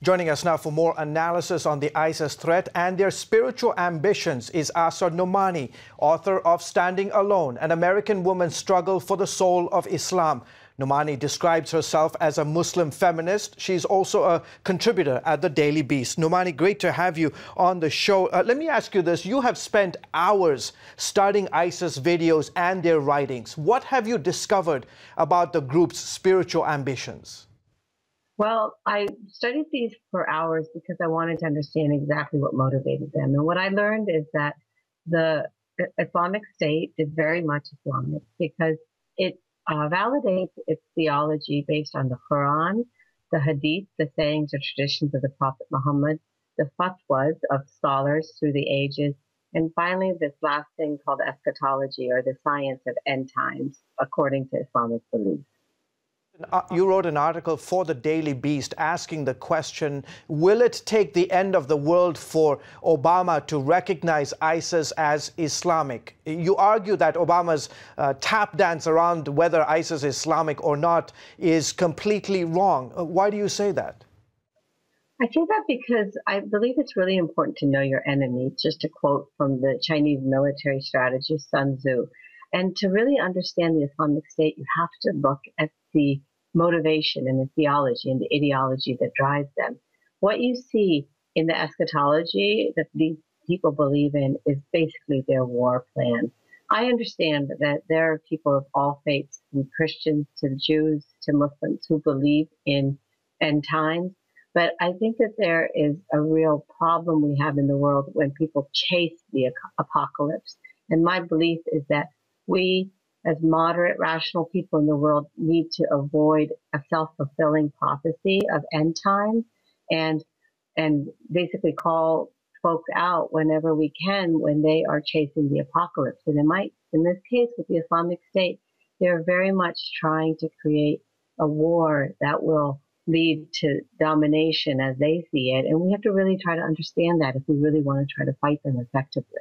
Joining us now for more analysis on the ISIS threat and their spiritual ambitions is Asad Nomani, author of Standing Alone, an American woman's struggle for the soul of Islam. Nomani describes herself as a Muslim feminist. She's also a contributor at the Daily Beast. Nomani, great to have you on the show. Let me ask you this. You have spent hours studying ISIS videos and their writings. What have you discovered about the group's spiritual ambitions? Well, I studied these for hours because I wanted to understand exactly what motivated them. And what I learned is that the Islamic State is very much Islamic because it validates its theology based on the Quran, the Hadith, the sayings or traditions of the Prophet Muhammad, the fatwas of scholars through the ages, and finally this last thing called eschatology, or the science of end times, according to Islamic beliefs. You wrote an article for the Daily Beast asking the question, will it take the end of the world for Obama to recognize ISIS as Islamic? You argue that Obama's tap dance around whether ISIS is Islamic or not is completely wrong. Why do you say that? I say that because I believe it's really important to know your enemy, just to quote from the Chinese military strategist Sun Tzu. And to really understand the Islamic State, you have to look at the motivation and the theology and the ideology that drives them. What you see in the eschatology that these people believe in is basically their war plan. I understand that there are people of all faiths, from Christians to Jews to Muslims, who believe in end times. But I think that there is a real problem we have in the world when people chase the apocalypse. And my belief is that we, as moderate, rational people in the world, need to avoid a self-fulfilling prophecy of end times and basically call folks out whenever we can when they are chasing the apocalypse. And in this case, with the Islamic State, they're very much trying to create a war that will lead to domination as they see it. And we have to really try to understand that if we really want to try to fight them effectively.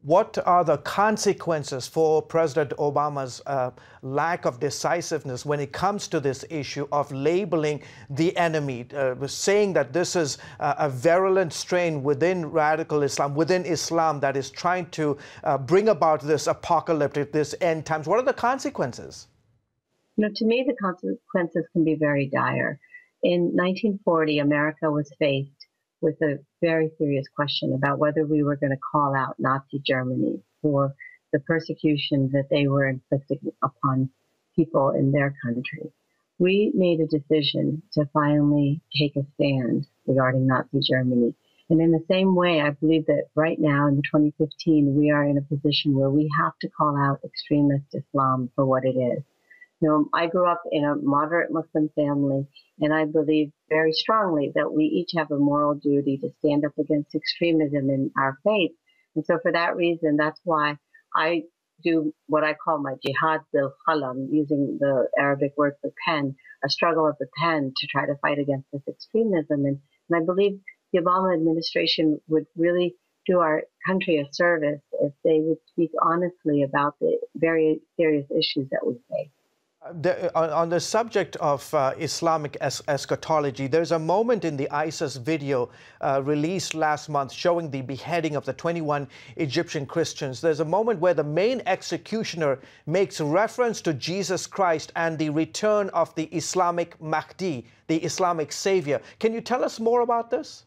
What are the consequences for President Obama's lack of decisiveness when it comes to this issue of labeling the enemy, saying that this is a virulent strain within radical Islam, within Islam, that is trying to bring about this apocalyptic, this end times? What are the consequences? To me, the consequences can be very dire. In 1940, America was faced with a very serious question about whether we were going to call out Nazi Germany for the persecution that they were inflicting upon people in their country. We made a decision to finally take a stand regarding Nazi Germany. And in the same way, I believe that right now in 2015, we are in a position where we have to call out extremist Islam for what it is. I grew up in a moderate Muslim family, and I believe very strongly that we each have a moral duty to stand up against extremism in our faith. And so for that reason, that's why I do what I call my jihad bil qalam, using the Arabic word for pen, a struggle of the pen to try to fight against this extremism. And I believe the Obama administration would really do our country a service if they would speak honestly about the very serious issues that we face. On the subject of Islamic eschatology, there's a moment in the ISIS video released last month showing the beheading of the 21 Egyptian Christians. There's a moment where the main executioner makes reference to Jesus Christ and the return of the Islamic Mahdi, the Islamic savior. Can you tell us more about this?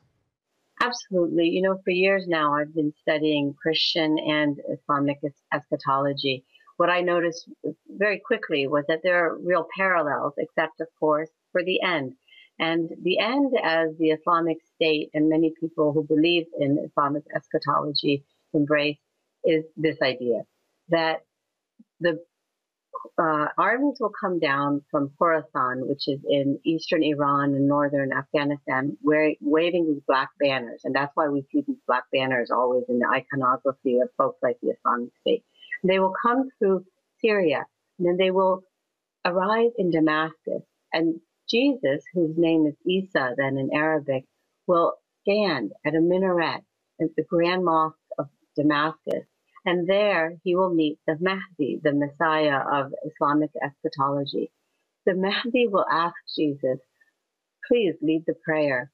Absolutely. For years now, I've been studying Christian and Islamic eschatology. What I noticed very quickly was that there are real parallels, except, of course, for the end. And the end, as the Islamic State and many people who believe in Islamic eschatology embrace, is this idea that the armies will come down from Khorasan, which is in eastern Iran and northern Afghanistan, waving these black banners. And that's why we see these black banners always in the iconography of folks like the Islamic State. They will come through Syria, and then they will arrive in Damascus. And Jesus, whose name is Isa then in Arabic, will stand at a minaret at the Grand Mosque of Damascus. And there he will meet the Mahdi, the Messiah of Islamic eschatology. The Mahdi will ask Jesus, please lead the prayer.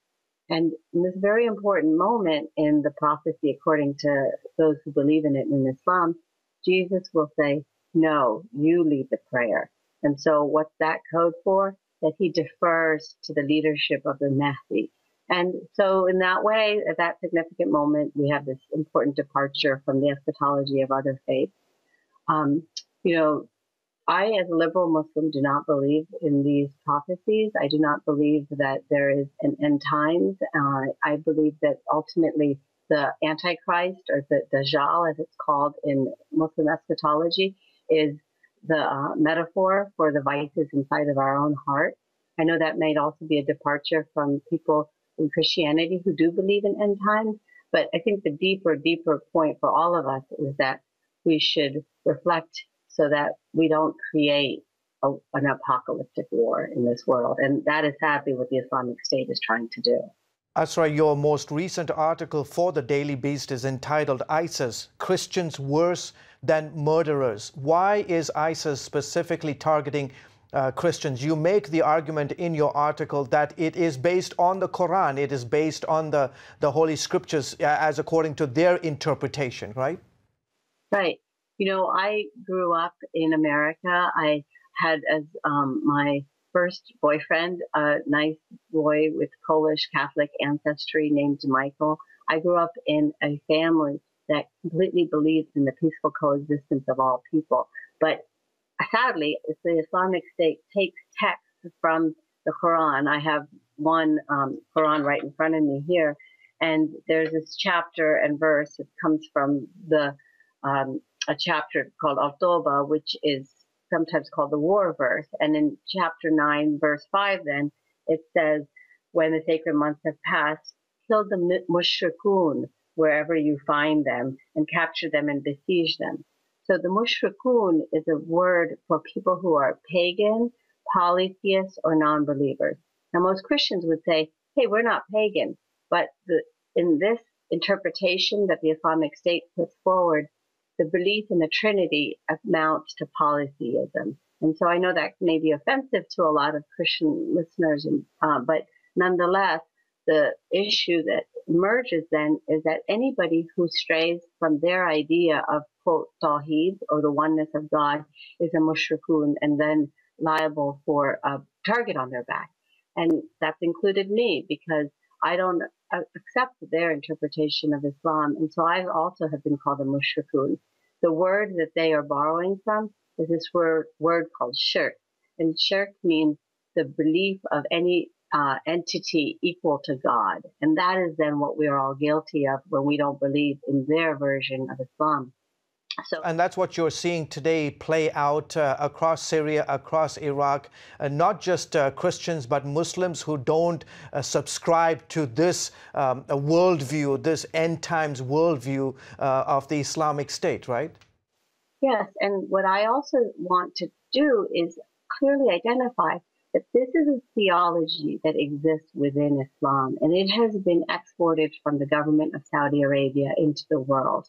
And in this very important moment in the prophecy, according to those who believe in it in Islam, Jesus will say, no, you lead the prayer. And so what's that code for? That he defers to the leadership of the Mahdi. And so in that way, at that significant moment, we have this important departure from the eschatology of other faiths. You know, I, as a liberal Muslim, do not believe in these prophecies. I do not believe that there is an end times. I believe that ultimately the Antichrist, or the Dajjal, as it's called in Muslim eschatology, is the metaphor for the vices inside of our own heart. I know that may also be a departure from people in Christianity who do believe in end times, but I think the deeper point for all of us is that we should reflect so that we don't create an apocalyptic war in this world. And that is sadly what the Islamic State is trying to do. Asra, your most recent article for the Daily Beast is entitled ISIS, Christians Worse Than Murderers. Why is ISIS specifically targeting Christians? You make the argument in your article that it is based on the Quran, it is based on the Holy Scriptures as according to their interpretation, right? Right. You know, I grew up in America. I had as my first boyfriend a nice boy with Polish Catholic ancestry named Michael. I grew up in a family that completely believes in the peaceful coexistence of all people. But sadly, if the Islamic State takes texts from the Quran, I have one Quran right in front of me here, and there's this chapter and verse. It comes from a chapter called Al-Toba, which is sometimes called the war verse. And in chapter 9, verse 5, then, it says, when the sacred months have passed, kill the mushrikun wherever you find them and capture them and besiege them. So the mushrikun is a word for people who are pagan, polytheists, or non-believers. Now, most Christians would say, hey, we're not pagan. But in this interpretation that the Islamic State puts forward, the belief in the Trinity amounts to polytheism. And so I know that may be offensive to a lot of Christian listeners, but nonetheless, the issue that emerges then is that anybody who strays from their idea of, quote, Tawheed, or the oneness of God, is a mushrikun and then liable for a target on their back. And that's included me, because I don't accept their interpretation of Islam. And so I also have been called a mushrikun. The word that they are borrowing from is this word called shirk. And shirk means the belief of any entity equal to God. And that is then what we are all guilty of when we don't believe in their version of Islam. And that's what you're seeing today play out across Syria, across Iraq, not just Christians, but Muslims who don't subscribe to this worldview, this end times worldview of the Islamic State, right? Yes, and what I also want to do is clearly identify that this is a theology that exists within Islam, and it has been exported from the government of Saudi Arabia into the world.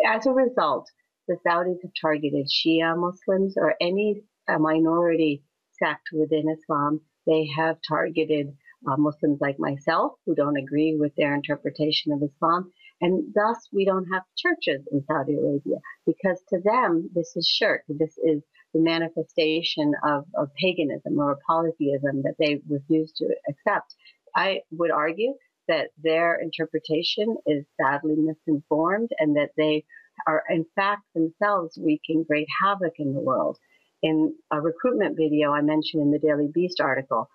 As a result, the Saudis have targeted Shia Muslims or any minority sect within Islam. They have targeted Muslims like myself who don't agree with their interpretation of Islam. And thus, we don't have churches in Saudi Arabia, because to them, this is shirk. This is the manifestation of paganism or polytheism that they refuse to accept. I would argue that their interpretation is sadly misinformed and that they are, in fact, themselves wreaking great havoc in the world. In a recruitment video I mentioned in the Daily Beast article,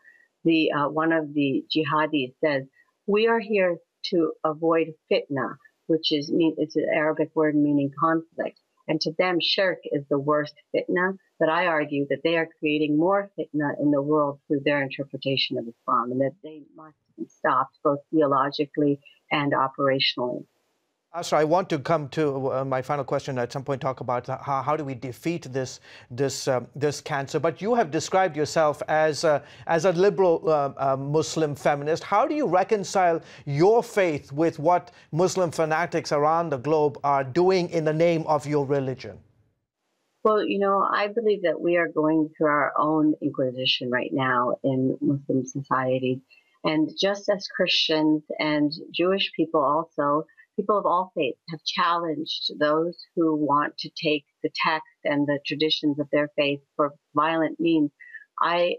one of the jihadis says, we are here to avoid fitna, which is it's an Arabic word meaning conflict. And to them, shirk is the worst fitna. But I argue that they are creating more fitna in the world through their interpretation of Islam, and that they must be stopped both theologically and operationally. Asra, I want to come to my final question at some point, talk about how do we defeat this cancer. But you have described yourself as a liberal Muslim feminist. How do you reconcile your faith with what Muslim fanatics around the globe are doing in the name of your religion? Well, you know, I believe that we are going through our own inquisition right now in Muslim society. And just as Christians and Jewish people also, people of all faiths have challenged those who want to take the text and the traditions of their faith for violent means. I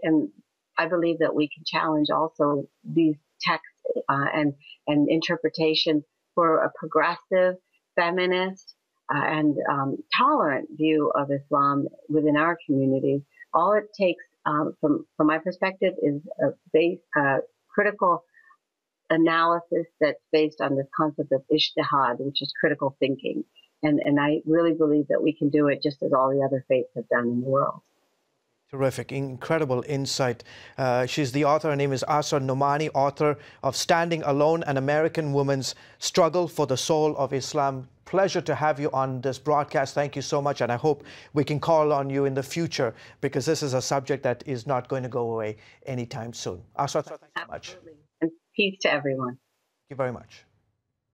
believe that we can challenge also these texts and interpretations for a progressive, feminist, and tolerant view of Islam within our communities. All it takes, from my perspective, is a critical analysis that's based on this concept of ijtihad, which is critical thinking. And I really believe that we can do it just as all the other faiths have done in the world. Terrific, incredible insight. She's the author. Her name is Asra Nomani, author of Standing Alone, An American Woman's Struggle for the Soul of Islam. Pleasure to have you on this broadcast. Thank you so much. And I hope we can call on you in the future, because this is a subject that is not going to go away anytime soon. Asra, thank you so much. And peace to everyone. Thank you very much.